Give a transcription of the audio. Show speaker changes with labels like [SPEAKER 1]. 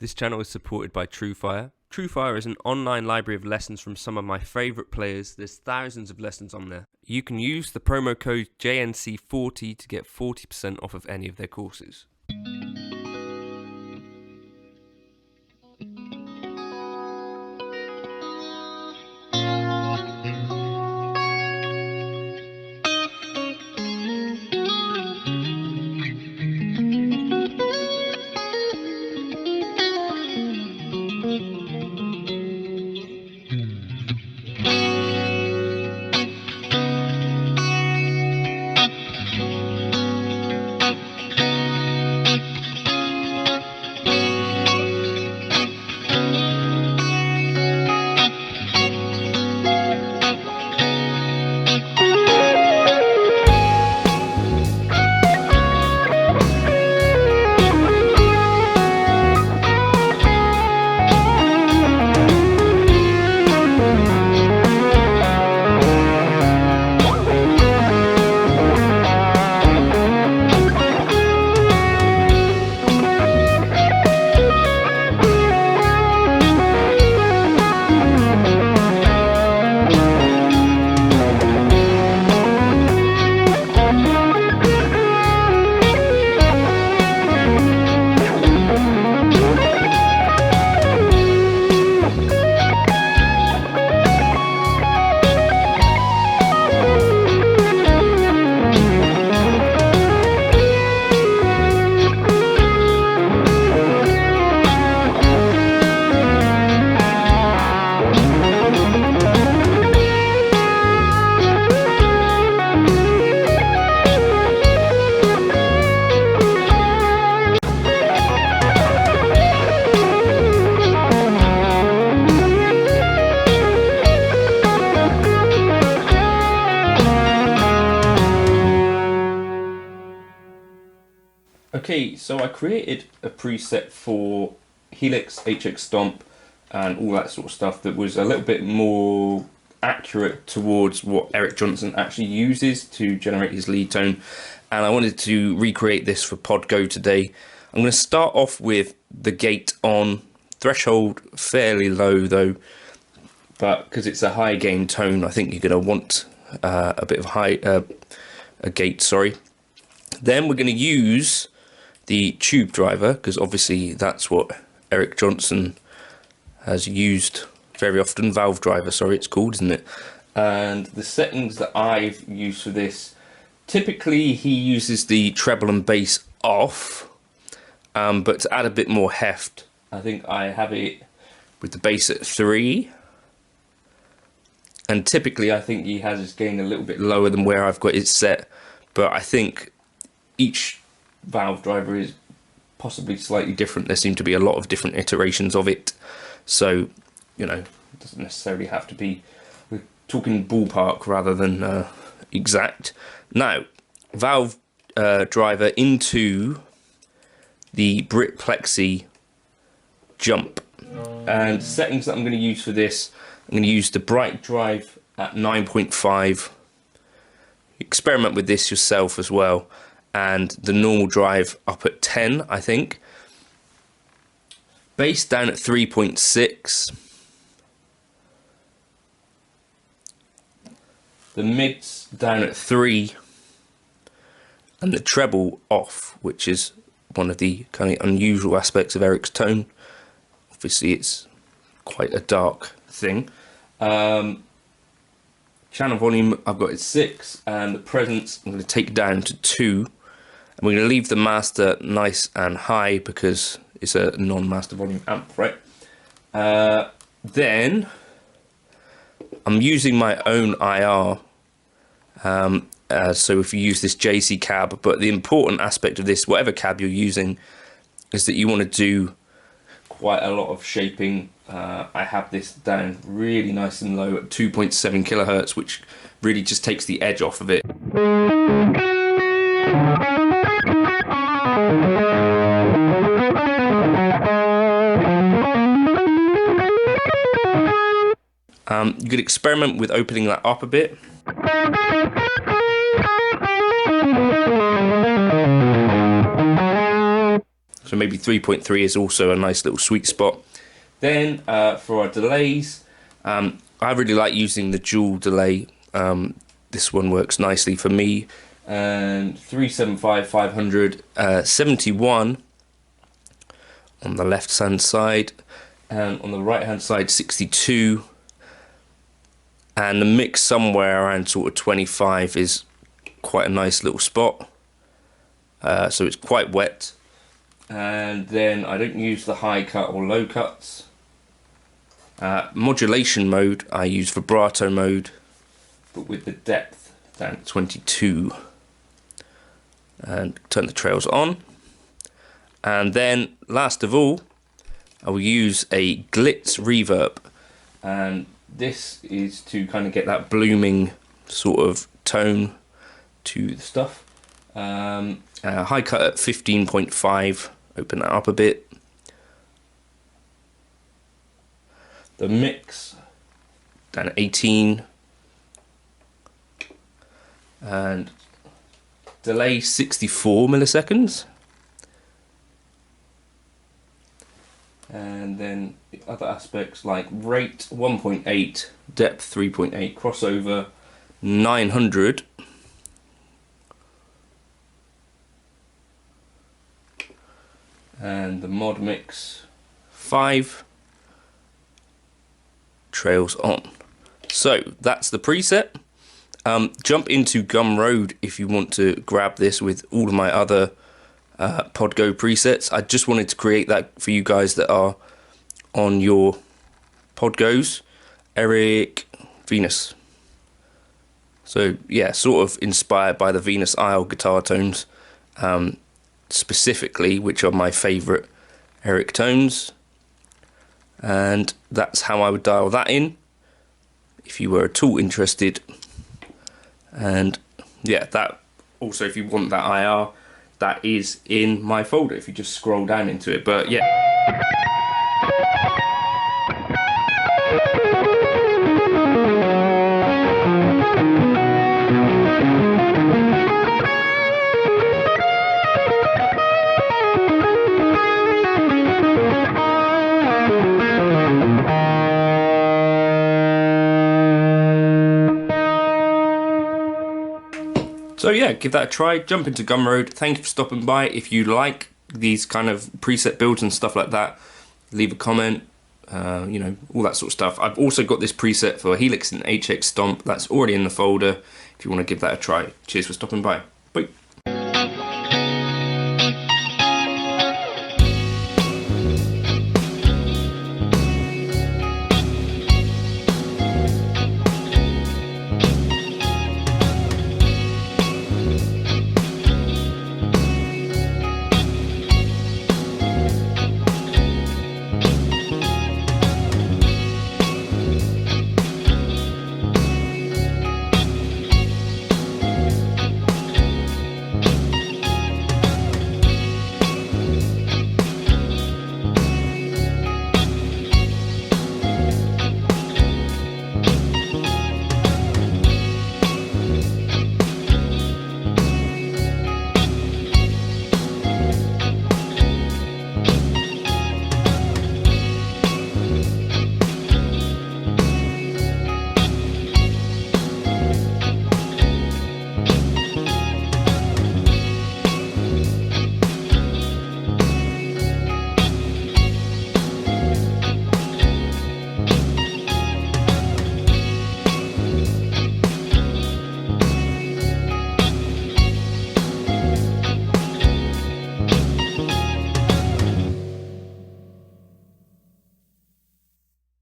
[SPEAKER 1] This channel is supported by TrueFire. TrueFire is an online library of lessons from some of my favourite players. There's thousands of lessons on there. You can use the promo code JNC40 to get 40% off of any of their courses. Okay, so I created a preset for Helix, HX Stomp and all that sort of stuff that was a little bit more accurate towards what Eric Johnson actually uses to generate his lead tone, and I wanted to recreate this for PodGo today. I'm going to start off with the gate on, threshold fairly low though, but because it's a high gain tone I think you're going to want a bit of a gate, sorry. Then we're going to use the tube driver, because obviously that's what Eric Johnson has used very often. Valve driver, sorry, it's called, isn't it? And the settings that I've used for this, typically he uses the treble and bass off, but to add a bit more heft, I think I have it with the bass at 3. And typically I think he has his gain a little bit lower than where I've got it set, but I think each valve driver is possibly slightly different. There seem to be a lot of different iterations of it, so you know, it doesn't necessarily have to be, we're talking ballpark rather than exact. Now, valve driver into the Brit Plexi jump, and settings that I'm going to use for this, I'm going to use the bright drive at 9.5. Experiment with this yourself as well, and the normal drive up at 10, I think. Bass down at 3.6. The mids down at 3. And the treble off, which is one of the kind of unusual aspects of Eric's tone. Obviously it's quite a dark thing. Channel volume I've got at 6, and the presence I'm going to take down to 2. And we're going to leave the master nice and high because it's a non-master volume amp, right? Then I'm using my own IR. So if you use this JC cab, but the important aspect of this, whatever cab you're using, is that you want to do quite a lot of shaping. I have this down really nice and low at 2.7 kilohertz, which really just takes the edge off of it. You could experiment with opening that up a bit. So maybe 3.3 is also a nice little sweet spot. Then for our delays, I really like using the dual delay. This one works nicely for me. And 375, 500, 71 on the left hand side, and on the right hand side 62, and the mix somewhere around sort of 25 is quite a nice little spot. So it's quite wet. And then I don't use the high cut or low cuts. Modulation mode I use vibrato mode, but with the depth down to 22. And turn the trails on. And then last of all, I will use a glitz reverb, and this is to kind of get that blooming sort of tone to the stuff. High cut at 15.5, open that up a bit. The mix down at 18, and delay 64 milliseconds. And then the other aspects like rate 1.8, depth 3.8, crossover 900, and the mod mix 5, trails on. So that's the preset. Jump into Gumroad if you want to grab this with all of my other Podgo presets. I just wanted to create that for you guys that are on your Podgos. EricVenus. So yeah, sort of inspired by the Venus Isle guitar tones, specifically, which are my favourite Eric tones. And that's how I would dial that in if you were at all interested. And yeah, that also, if you want that IR, that is in my folder if you just scroll down into it. But yeah. So yeah, give that a try, jump into Gumroad. Thank you for stopping by. If you like these kind of preset builds and stuff like that, leave a comment, you know, all that sort of stuff. I've also got this preset for Helix and HX Stomp, that's already in the folder if you want to give that a try. Cheers for stopping by. Bye.